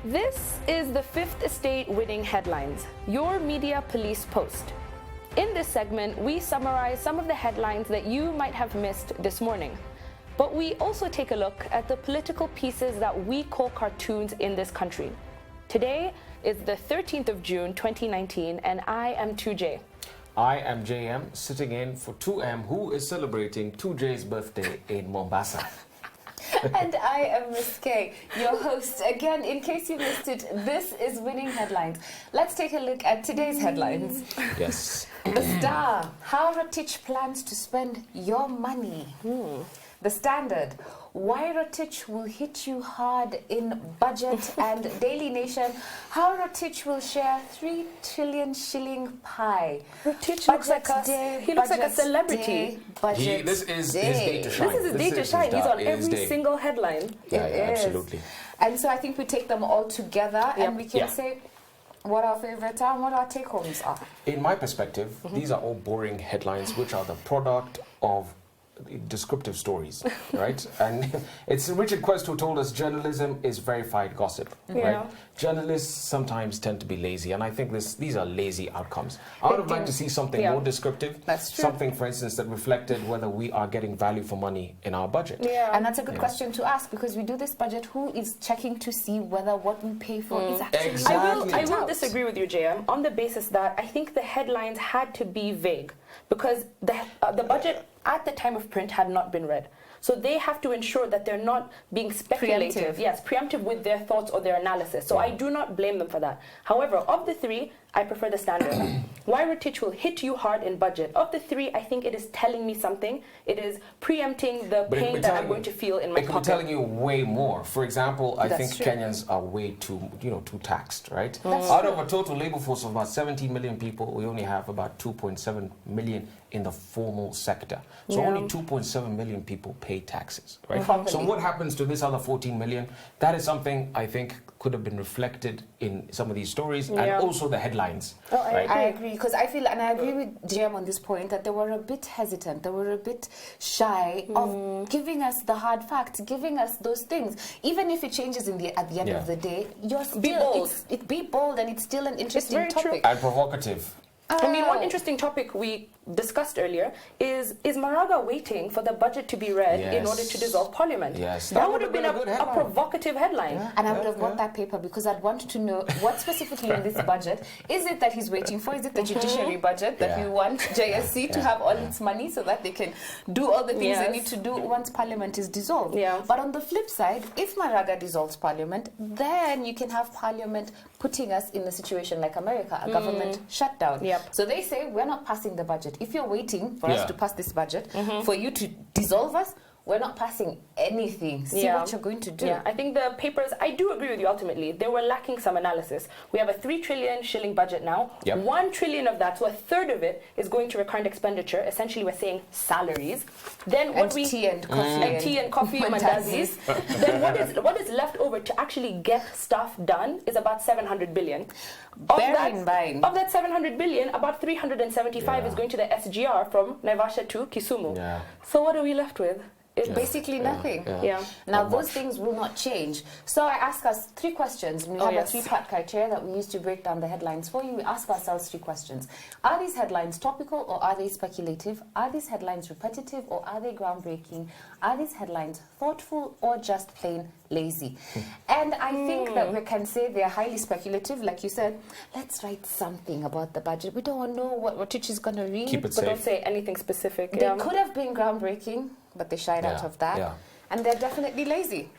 This is the Fifth Estate Winning Headlines, your media police post. In this segment, we summarize some of the headlines that you might have missed this morning. But we also take a look at the political pieces that we call cartoons in this country. Today is the 13th of June, 2019, and I am 2J. I am JM, sitting in for 2M, who is celebrating 2J's birthday in Mombasa. And I am Miss K, your host. Again, in case you missed it, this is Winning Headlines. Let's take a look at today's headlines. Yes. The Star, how Rotich plans to spend your money. The Standard, why Rotich will hit you hard in budget. And Daily Nation, how Rotich will share 3 trillion shilling pie. Rotich looks like he looks like a celebrity. This is his day to shine. This is his day to shine. He's on every single headline. Yeah, absolutely. And so I think we take them all together and we can say what our favorite are and what our take-homes are. In my perspective, these are all boring headlines, which are the product of descriptive stories, right? And it's Richard Quest who told us journalism is verified gossip, right? Journalists sometimes tend to be lazy, and I think these are lazy outcomes. I would have liked to see something more descriptive. That's true. Something, for instance, that reflected whether we are getting value for money in our budget. And that's a good question to ask, because we do this budget, who is checking to see whether what we pay for is actually Exactly. I will disagree with you, JM, on the basis that I think the headlines had to be vague, because the budget at the time of print had not been read. So they have to ensure that they're not being speculative. Yes, preemptive with their thoughts or their analysis. So I do not blame them for that. However, of the three, I prefer the Standard. Why Rotich will hit you hard in budget. Of the three, I think it is telling me something. It is preempting the pain that I'm going to feel in my pocket. It could be telling you way more. For example, I think Kenyans are way too taxed, right? Out of a total labor force of about 17 million people, we only have about 2.7 million in the formal sector. So only 2.7 million people pay taxes, right? So what happens to this other 14 million? That is something I think could have been reflected in some of these stories and also the headlines. I agree, because I feel, and I agree with JM on this point, that they were a bit hesitant, they were a bit shy of giving us the hard facts, giving us those things. Even if it changes at the end of the day, you're still, be bold, and it's still an interesting topic. And provocative. I mean, one interesting topic we discussed earlier is MARAGA waiting for the budget to be read in order to dissolve Parliament? Yes. That would have been a provocative headline. And I would have bought that paper, because I'd want to know what specifically in this budget is it that he's waiting for? Is it the judiciary budget that we want JSC to have all its money so that they can do all the things they need to do once Parliament is dissolved? But on the flip side, if MARAGA dissolves Parliament, then you can have Parliament putting us in a situation like America, a government shutdown. So they say, we're not passing the budget. If you're waiting for us to pass this budget, for you to dissolve us, we're not passing anything. See what you're going to do. Yeah, I think the papers, I do agree with you ultimately. They were lacking some analysis. We have a 3 trillion shilling budget now. 1 trillion of that, so a third of it, is going to recurrent expenditure. Essentially, we're saying salaries. Then what tea and coffee, mandazis. Then what is left over to actually get stuff done is about 700 billion. Of that 700 billion, about 375 is going to the SGR from Naivasha to Kisumu. So what are we left with? It's basically nothing. Now, those things will not change. So I ask us 3 questions. We have a 3-part criteria that we use to break down the headlines for you. We ask ourselves 3 questions. Are these headlines topical, or are they speculative? Are these headlines repetitive, or are they groundbreaking? Are these headlines thoughtful, or just plain lazy? And I think that we can say they are highly speculative. Like you said, let's write something about the budget. We don't know what Rotich is going to read. Keep it safe. Don't say anything specific. They could have been groundbreaking, but they shied out of that. And they're definitely lazy.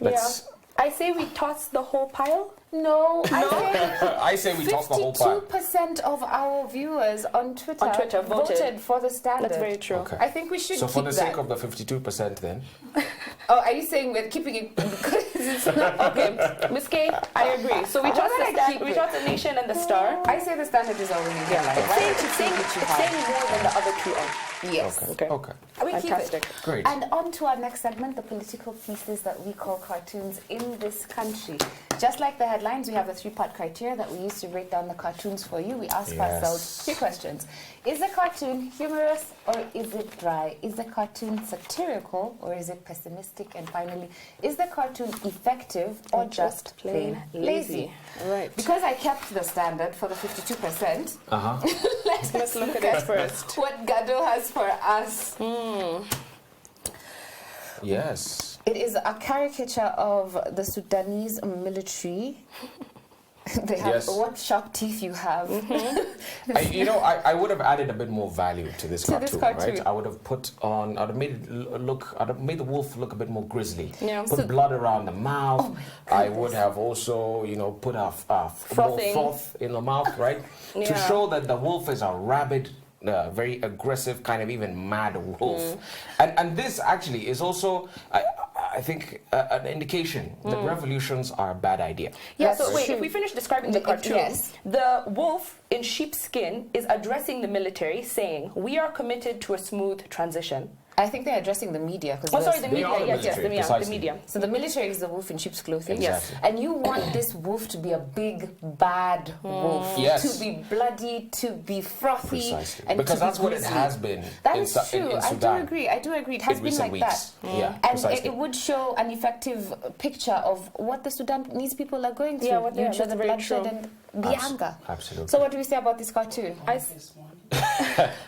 I say we toss the whole pile. No, I say we toss the whole pile. 52% of our viewers on Twitter voted for the Standard. That's very true. I think we should keep that. So for the sake of the 52% then? Are you saying we're keeping it because it's not? Okay, Ms. K, I agree. So we trust the Nation and the Star. I say the Standard is already it's saying more than the other 2 are. Yes. Okay. We Fantastic. Keep it. Great. And on to our next segment, the political pieces that we call cartoons in this country. Just like the headlines, we have a 3-part criteria that we use to break down the cartoons for you. We ask ourselves 3 questions. Is the cartoon humorous, or is it dry? Is the cartoon satirical, or is it pessimistic? And finally, is the cartoon effective or just plain lazy? Right. Because I kept the standard for the 52%, let's look at it first. What Gado has for us. Yes. It is a caricature of the Sudanese military. They have what sharp teeth you have. I would have added a bit more value to this cartoon, right? I would have I'd have made the wolf look a bit more grisly. Yeah. Put blood around the mouth. I would have also, put more froth in the mouth, right? To show that the wolf is a rabid, very aggressive, kind of even mad wolf. And this actually is also, I think, an indication that revolutions are a bad idea. Yeah, so wait, if we finish describing the cartoon, the wolf in sheepskin is addressing the military, saying, "We are committed to a smooth transition." I think they're addressing the media. The media. The media. So the military is the wolf in sheep's clothing. Exactly. Yes. And you want this wolf to be a big, bad wolf. Yes. To be bloody, to be frothy. Precisely. And because to that's what it has been that in, is true. in Sudan. I do agree. It has been like weeks. that. Yeah, and it would show an effective picture of what the Sudanese people are going through. Yeah, what the bloodshed and the anger. Absolutely. So what do we say about this cartoon?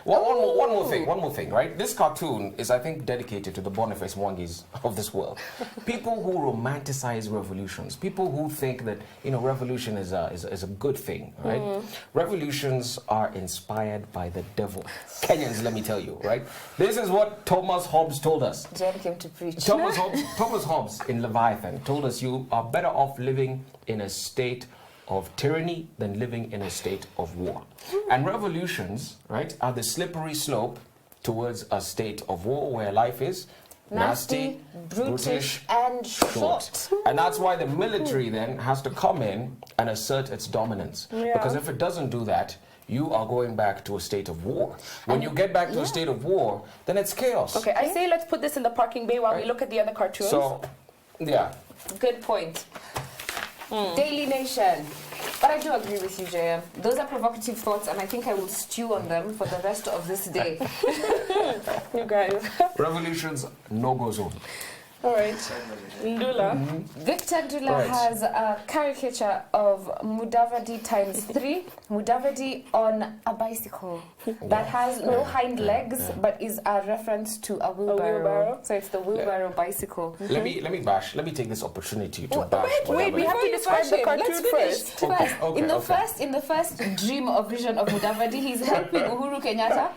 One more thing, right? This cartoon is, I think, dedicated to the Boniface Mwangis of this world. People who romanticize revolutions, people who think that, revolution is a good thing, right? Revolutions are inspired by the devil. Kenyans, let me tell you, right? This is what Thomas Hobbes told us. Jen came to preach. Thomas Hobbes in Leviathan told us you are better off living in a state of tyranny than living in a state of war. And revolutions, right, are the slippery slope towards a state of war where life is nasty, brutish, and short. And that's why the military then has to come in and assert its dominance. Because if it doesn't do that, you are going back to a state of war. When you get back to a state of war, then it's chaos. Okay, I say let's put this in the parking bay while we look at the other cartoons. So, yeah. Good point. Daily Nation. But I do agree with you, JM. Those are provocative thoughts, and I think I will stew on them for the rest of this day. You guys. Revolutions, no-go zone. All right. Ndula. Victor Ndula has a caricature of Mudavadi ×3. Mudavadi on a bicycle that has no hind legs, but is a reference to a wheelbarrow. So it's the wheelbarrow bicycle. Let me take this opportunity to bash. Wait, we have to describe the cartoon first. In the first dream or vision of Mudavadi, he's helping Uhuru Kenyatta.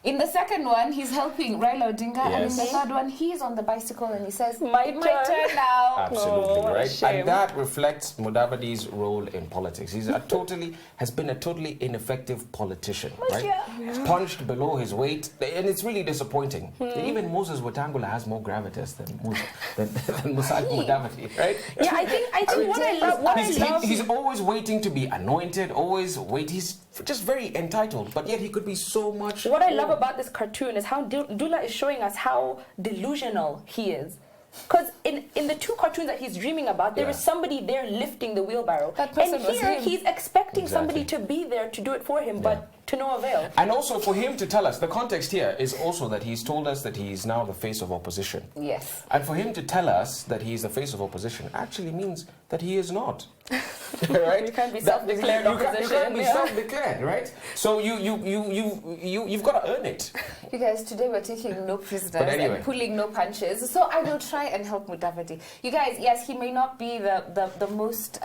In the second one, he's helping Raila Odinga, and in the third one, he's on the bicycle and he says, "My turn now." Absolutely, right? And that reflects Mudavadi's role in politics. Has been a totally ineffective politician, right? Punched below his weight, and it's really disappointing. Even Moses Wetangula has more gravitas than Musalia Mudavadi, right? Yeah, I think what I love. He's always waiting to be anointed. He's just very entitled, but yet he could be so much. What I love about this cartoon is how Dula is showing us how delusional he is. Because in the two cartoons that he's dreaming about, there is somebody there lifting the wheelbarrow. And here he's expecting somebody to be there to do it for him, but to no avail. And also for him to tell us, the context here is also that he's told us that he is now the face of opposition. Yes. And for him to tell us that he is the face of opposition actually means that he is not. Right? You can't be self-declared opposition. You can't be self-declared, right? So you've got to earn it. You guys, today we're taking no prisoners and pulling no punches. So I will try and help Mudavadi. You guys, yes, he may not be the most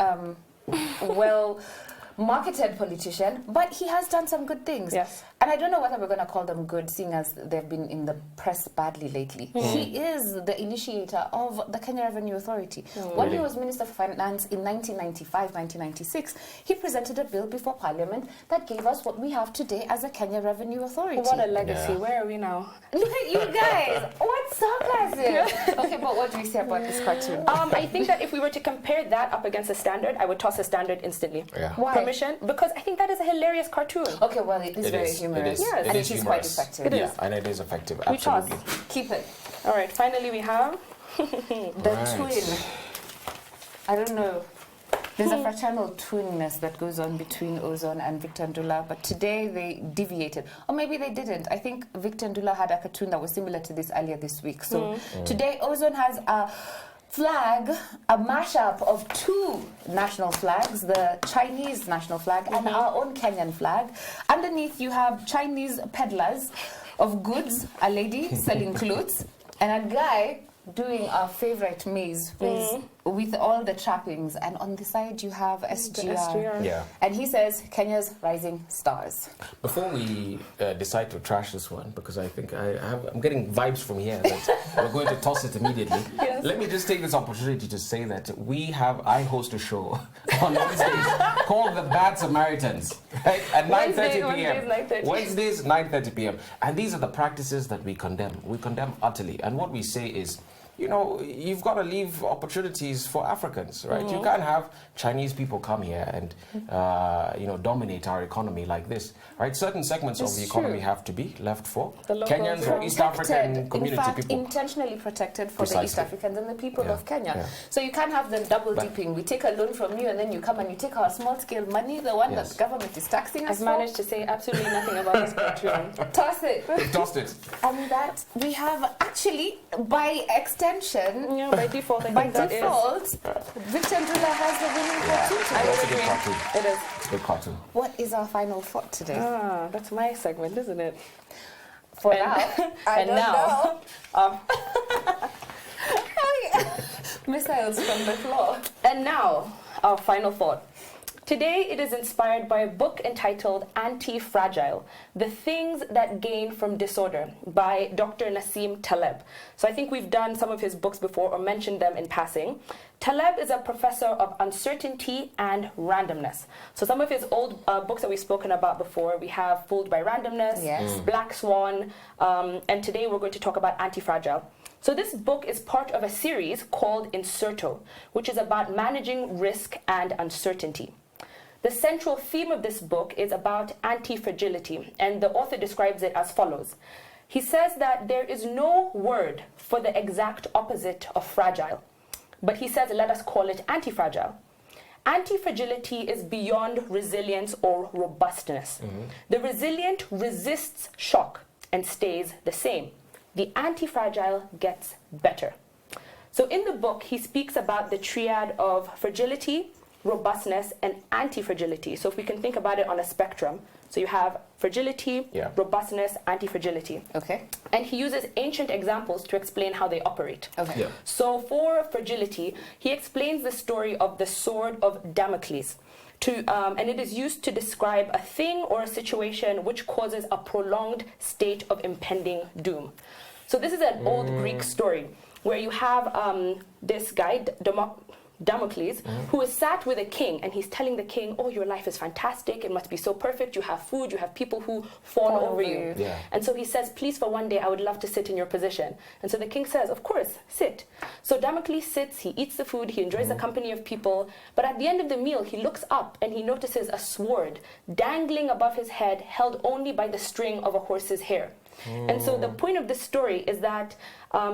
well-marketed politician, but he has done some good things. Yes. And I don't know whether we're going to call them good, seeing as they've been in the press badly lately. He is the initiator of the Kenya Revenue Authority. When he was Minister for Finance in 1995, 1996, he presented a bill before Parliament that gave us what we have today as a Kenya Revenue Authority. What a legacy. Yeah. Where are we now? Look at you guys. What sarcasm. Okay, but what do we say about this cartoon? I think that if we were to compare that up against a standard, I would toss a standard instantly. Yeah. Why? Permission? Because I think that is a hilarious cartoon. Okay, well, it is very humorous. It is. Yes. And it is quite effective. It is. And it is effective, We toss. absolutely. Keep it. All right, finally we have the twin. I don't know. There's a fraternal twinness that goes on between Ozone and Victor Ndula, but today they deviated. Or maybe they didn't. I think Victor Ndula had a cartoon that was similar to this earlier this week. So today Ozone has a flag, a mashup of two national flags, the Chinese national flag and our own Kenyan flag. Underneath you have Chinese peddlers of goods, a lady selling clothes, and a guy doing our favorite maize with all the trappings. And on the side you have SGR. Yeah. And he says Kenya's rising stars. Before we decide to trash this one, because I think I'm getting vibes from here that we're going to toss it immediately. Yes. Let me just take this opportunity to say that I host a show on Wednesdays called The Bad Samaritans, right? At 9:30 p.m. Wednesdays, 9:30 p.m. And these are the practices that we condemn. We condemn utterly. And what we say is, you know, you've got to leave opportunities for Africans, right? You can't have Chinese people come here and, dominate our economy like this, right? Certain segments of the economy have to be left for Kenyans or East African community in fact, people. Intentionally protected for the East Africans and the people of Kenya. Yeah. So you can't have them double dipping. We take a loan from you and then you come and you take our small scale money, the one that the government is taxing us I've managed to say absolutely nothing about this cartoon. Toss it. They've tossed it. And that we have actually, by extension, by default, Victor Ndula has the winning cartoon today. That's a good cartoon. It is. It's a good cartoon. What is our final thought today? That's my segment, isn't it? For now, I don't know. Missiles from the floor. And now, our final thought. Today, it is inspired by a book entitled Anti-Fragile, The Things That Gain from Disorder by Dr. Nassim Taleb. So I think we've done some of his books before or mentioned them in passing. Taleb is a professor of uncertainty and randomness. So some of his old books that we've spoken about before, we have Fooled by Randomness, Black Swan, and today we're going to talk about Anti-Fragile. So this book is part of a series called Incerto, which is about managing risk and uncertainty. The central theme of this book is about anti-fragility, and the author describes it as follows. He says that there is no word for the exact opposite of fragile, but he says let us call it anti-fragile. Anti-fragility is beyond resilience or robustness. The resilient resists shock and stays the same. The anti-fragile gets better. So in the book, he speaks about the triad of fragility, robustness, and anti-fragility. So if we can think about it on a spectrum, so you have fragility, robustness, anti-fragility. Okay. And he uses ancient examples to explain how they operate. Okay. Yeah. So for fragility, he explains the story of the sword of Damocles. And it is used to describe a thing or a situation which causes a prolonged state of impending doom. So this is an old Greek story where you have this guy, Damocles, who is sat with a king, and he's telling the king, oh, your life is fantastic, it must be so perfect, you have food, you have people who fawn over you. Yeah. And so he says, please, for one day, I would love to sit in your position. And so the king says, of course, sit. So Damocles sits, he eats the food, he enjoys the company of people, but at the end of the meal, he looks up and he notices a sword dangling above his head, held only by the string of a horse's hair. And so the point of this story is that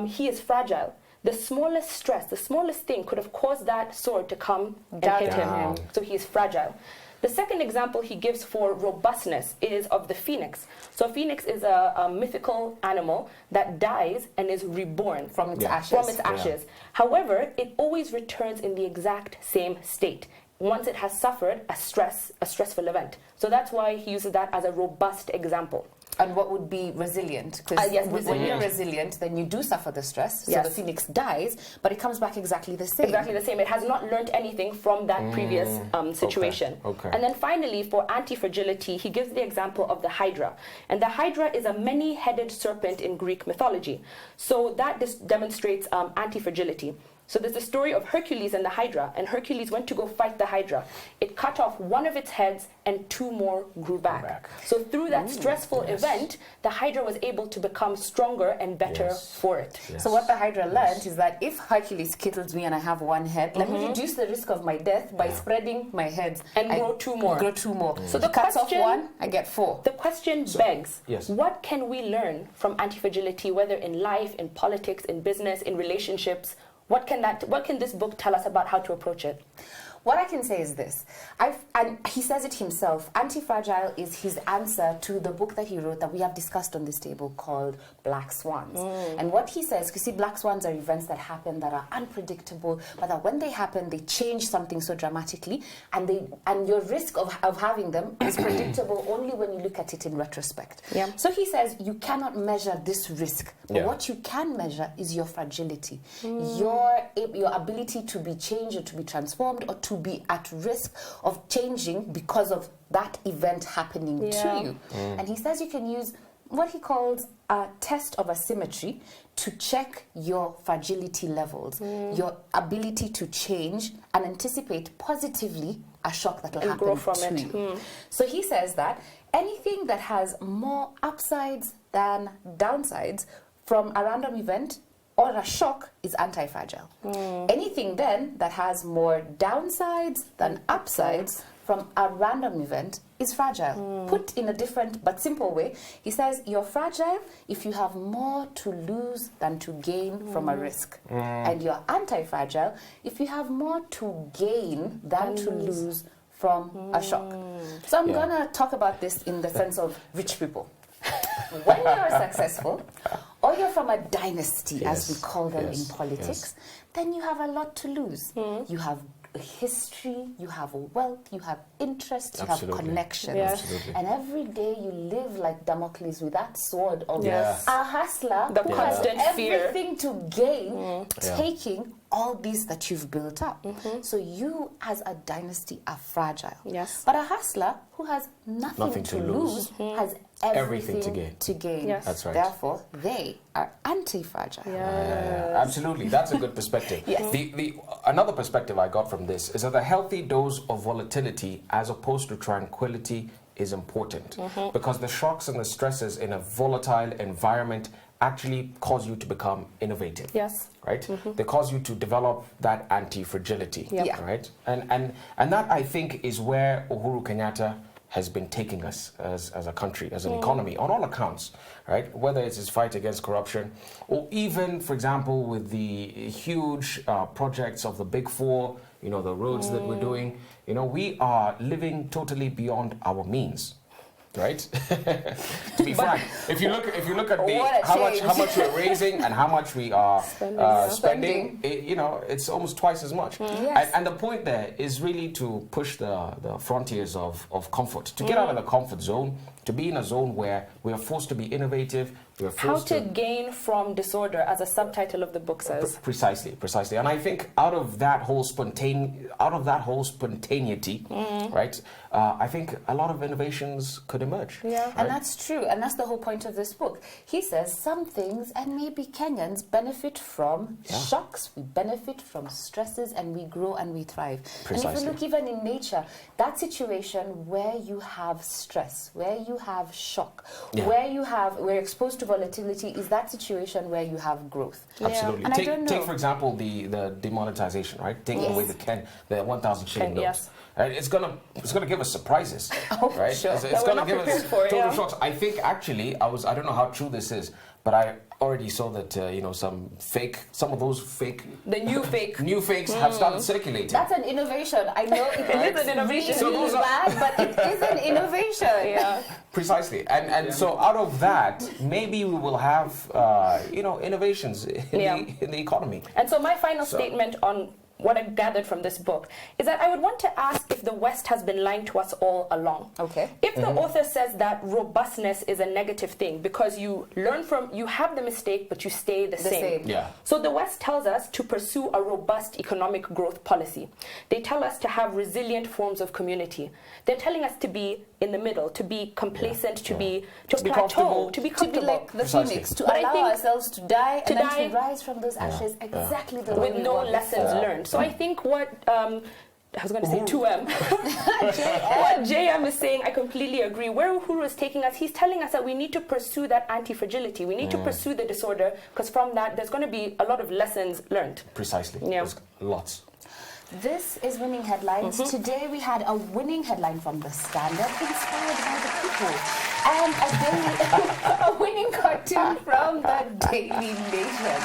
he is fragile. The smallest stress, the smallest thing could have caused that sword to come and hit him. So he is fragile. The second example he gives for robustness is of the phoenix. So a phoenix is a mythical animal that dies and is reborn from its ashes. However, it always returns in the exact same state once it has suffered a stressful event. So that's why he uses that as a robust example. And what would be resilient? Because when you're resilient, then you do suffer the stress. So the phoenix dies, but it comes back exactly the same. Exactly the same. It has not learned anything from that previous situation. Okay. And then finally, for anti-fragility, he gives the example of the hydra. And the hydra is a many-headed serpent in Greek mythology. So that demonstrates anti-fragility. So there's the story of Hercules and the Hydra, and Hercules went to go fight the Hydra. It cut off one of its heads and two more grew back. So through that stressful event, the Hydra was able to become stronger and better for it. So what the Hydra learned is that if Hercules kills me and I have one head, let me reduce the risk of my death by spreading my heads. And grow two more. So the cuts off one, I get four. The question begs, what can we learn from anti-fragility, whether in life, in politics, in business, in relationships? What can this book tell us about how to approach it? What I can say is this. And he says it himself. Anti-Fragile is his answer to the book that he wrote that we have discussed on this table called Black Swans. And what he says, you see, Black Swans are events that happen that are unpredictable, but that when they happen, they change something so dramatically, and your risk of having them is predictable only when you look at it in retrospect. So he says you cannot measure this risk, but what you can measure is your fragility, your ability to be changed or to be transformed or to be at risk of changing because of that event happening to you. And he says you can use what he calls a test of asymmetry to check your fragility levels, your ability to change and anticipate positively a shock that will happen to you. So he says that anything that has more upsides than downsides from a random event or a shock is anti-fragile. Anything then that has more downsides than upsides from a random event is fragile. Put in a different but simple way, he says you're fragile if you have more to lose than to gain from a risk. And you're anti-fragile if you have more to gain than to lose from a shock. So I'm gonna talk about this in the sense of rich people. When you're successful, or you're from a dynasty, as we call them in politics, then you have a lot to lose. You have history, you have wealth, you have interest, you have connections. And every day you live like Damocles with that sword of a hustler who has everything to gain, taking all these that you've built up. So you as a dynasty are fragile. But a hustler who has nothing to lose has everything to gain. That's right. Therefore, they are anti-fragile. Absolutely. That's a good perspective. Another perspective I got from this is that a healthy dose of volatility as opposed to tranquility is important, because the shocks and the stresses in a volatile environment actually cause you to become innovative. Right? They cause you to develop that anti-fragility. Right? And that, I think, is where Uhuru Kenyatta has been taking us as a country, as an economy, on all accounts, right? Whether it's his fight against corruption, or even, for example, with the huge projects of the Big Four, you know, the roads that we're doing, you know, we are living totally beyond our means. Right? To be frank, if you look at how much we're raising and how much we are spending, you know, it's almost twice as much. And the point there is really to push the frontiers of comfort, to get out of the comfort zone, to be in a zone where we are forced to be innovative. We are forced to gain from disorder, as a subtitle of the book says. Precisely. And I think out of that whole spontaneity, right? I think a lot of innovations could emerge. Right? And that's true, and that's the whole point of this book. He says some things, and maybe Kenyans benefit from shocks, we benefit from stresses, and we grow and we thrive. And if you look even in nature, that situation where you have stress, where you have shock, where we're exposed to volatility, is that situation where you have growth. Absolutely. And take for example the demonetization, right? Taking away the 1,000 shilling notes. It's gonna give us surprises, right? Sure. It's gonna give us total shocks. I think actually I don't know how true this is, but I already saw that you know, some of those new fakes have started circulating. That's an innovation. I know it is an innovation. So really bad, but it is an innovation. Precisely. And so out of that, maybe we will have you know, innovations in the economy. And so my final statement on what I gathered from this book is that I would want to ask if the West has been lying to us all along. If the author says that robustness is a negative thing because you have the mistake, but you stay the same. So the West tells us to pursue a robust economic growth policy. They tell us to have resilient forms of community. They're telling us to be in the middle, to be complacent, to be plateau, to be comfortable. To be like the phoenix, to allow ourselves to die and then to rise from those ashes exactly the way we with no lessons learned. So I think what I was going to say 2M. What JM is saying, I completely agree. Where Uhuru is taking us, he's telling us that we need to pursue that anti-fragility. We need to pursue the disorder, because from that there's going to be a lot of lessons learned. There's lots. This is Winning Headlines. Today we had a winning headline from The Standard, inspired by the people. And a winning cartoon from the Daily Nation.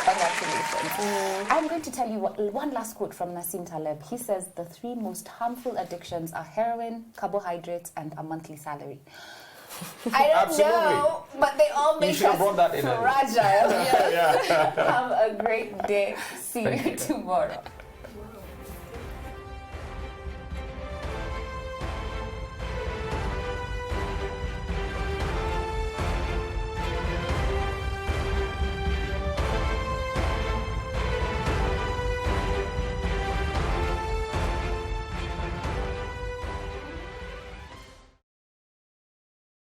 Congratulations. I'm going to tell you one last quote from Nassim Taleb. He says the 3 most harmful addictions are heroin, carbohydrates, and a monthly salary. I don't know, but they all make us fragile. Have a great day. See you tomorrow.